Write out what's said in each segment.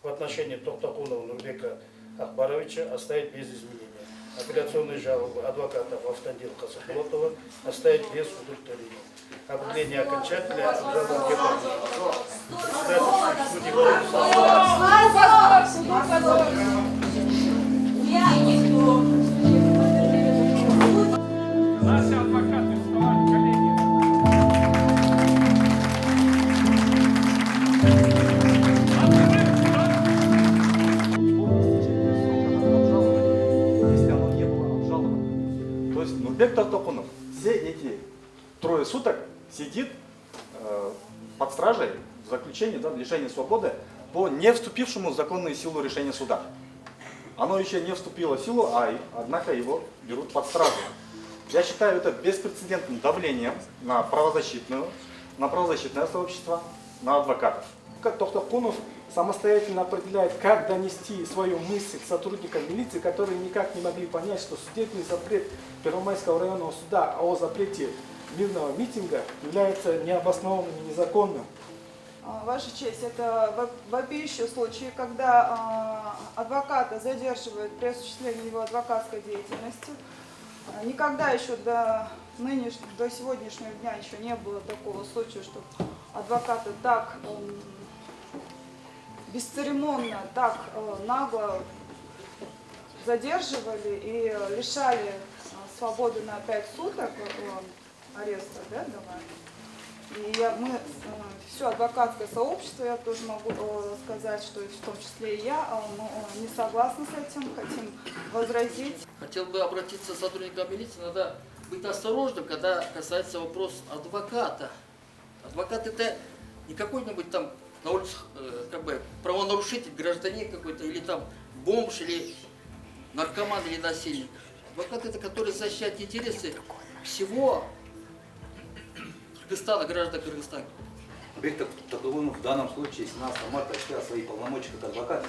в отношении Токтакунова Нурбека Акбаровича оставить без изменения. Апелляционные жалобы адвокатов Автандила Хасапулатова оставить без удовлетворения. Определение окончательное обжалования Наши адвокаты вставали, коллеги. Если оно не было обжаловано. То есть Нурбек Токтакунов все эти трое суток сидит под стражей в заключении, в лишении свободы по не вступившему в законную силу решения суда. Оно еще не вступило в силу, однако его берут под стражу. Я считаю это беспрецедентным давлением на правозащитное сообщество, на адвокатов. Токтакунов самостоятельно определяет, как донести свою мысль сотрудникам милиции, которые никак не могли понять, что судебный запрет Первомайского районного суда о запрете мирного митинга является необоснованным и незаконным. Ваша честь, это вопиющий случай, когда адвоката задерживают при осуществлении его адвокатской деятельности. Никогда еще до сегодняшнего дня еще не было такого случая, что адвокаты так бесцеремонно, так нагло задерживали и лишали свободы на 5 суток ареста, да, давай. И мы, все адвокатское сообщество, я тоже могу сказать, что в том числе и я, мы не согласны с этим, хотим возразить. Хотел бы обратиться к сотрудникам милиции, надо быть осторожным, когда касается вопрос адвоката. Адвокат это не какой-нибудь там на улицах правонарушитель, гражданин какой-то, или там бомж, или наркоман, или насильник. Адвокат это который защищает интересы всего Кыргызстана, граждан Кыргызстана. Нурбек Токтакунов в данном случае 17 марта осуществлял свои полномочия как адвокат.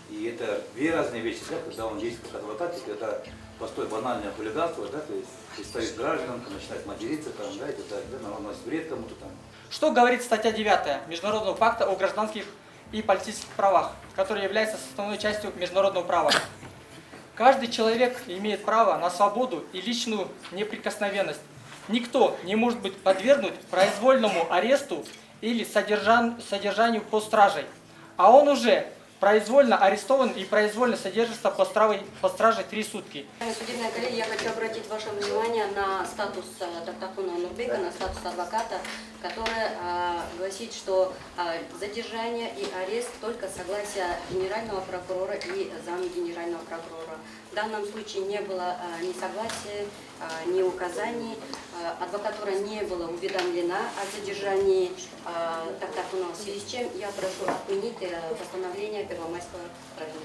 И это две разные вещи, да, когда он действует как адвокат, и это простое банальное хулиганство, да, то есть представить граждан, начинать материться, там, да, это наносит вред кому-то там. Что говорит статья 9 Международного пакта о гражданских и политических правах, которая является составной частью международного права? Каждый человек имеет право на свободу и личную неприкосновенность. Никто не может быть подвергнут произвольному аресту или содержанию под стражей, а он уже произвольно арестован и произвольно содержится под стражей 3 сутки. Судебная коллегия, я хочу обратить ваше внимание на статус Токтакунова Нурбека, на статус адвоката, который гласит, что задержание и арест только согласия генерального прокурора и зам генерального прокурора. В данном случае не было ни согласия, ни указаний. Адвокатура не была уведомлена о задержании Токтакунова, в связи с чем я прошу отменить постановление Первомайского района.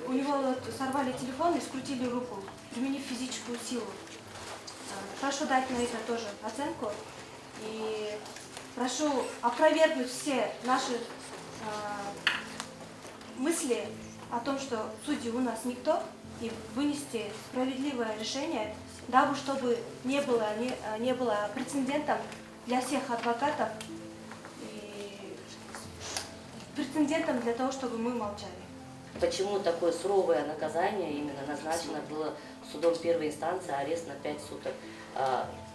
У него сорвали телефон и скрутили руку, применив физическую силу. Прошу дать на это тоже оценку и прошу опровергнуть все наши мысли о том, что судьи у нас никто, и вынести справедливое решение, дабы чтобы не было прецедентом для всех адвокатов и прецедентом для того, чтобы мы молчали. Почему такое суровое наказание именно назначено было судом первой инстанции, арест на 5 суток?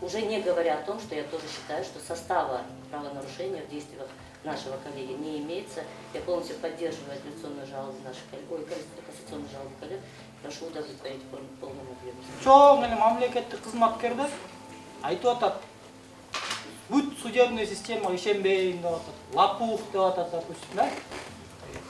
Уже не говоря о том, что я тоже считаю, что состава правонарушения в действиях нашего коллеги не имеется. Я полностью поддерживаю апелляционную жалобу наших коллег, кассационную жалобу коллег. Прошу удовлетворить в полном объеме. Чоң эле мамлекеттик кызматкерлер айтып атат. Бүт судебный система ишенбейм деп атат. Лапух деп атат, допустим, да?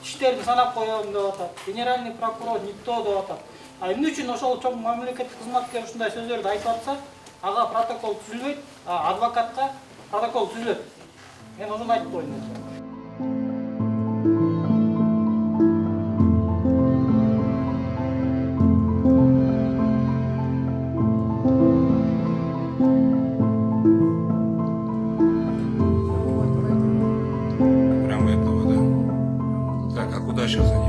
Иштерди санап коем деп атат. Генеральный прокурор никто деп атат. Эмне үчүн ошол чоң мамлекеттик кызматкер ушундай сөздөрдү айтып атса, ага протокол түзүлбөйт, адвокатка протокол түзүлөт. Мен ошону айтып коеюн. Прямо этого, да? Так, а куда сейчас?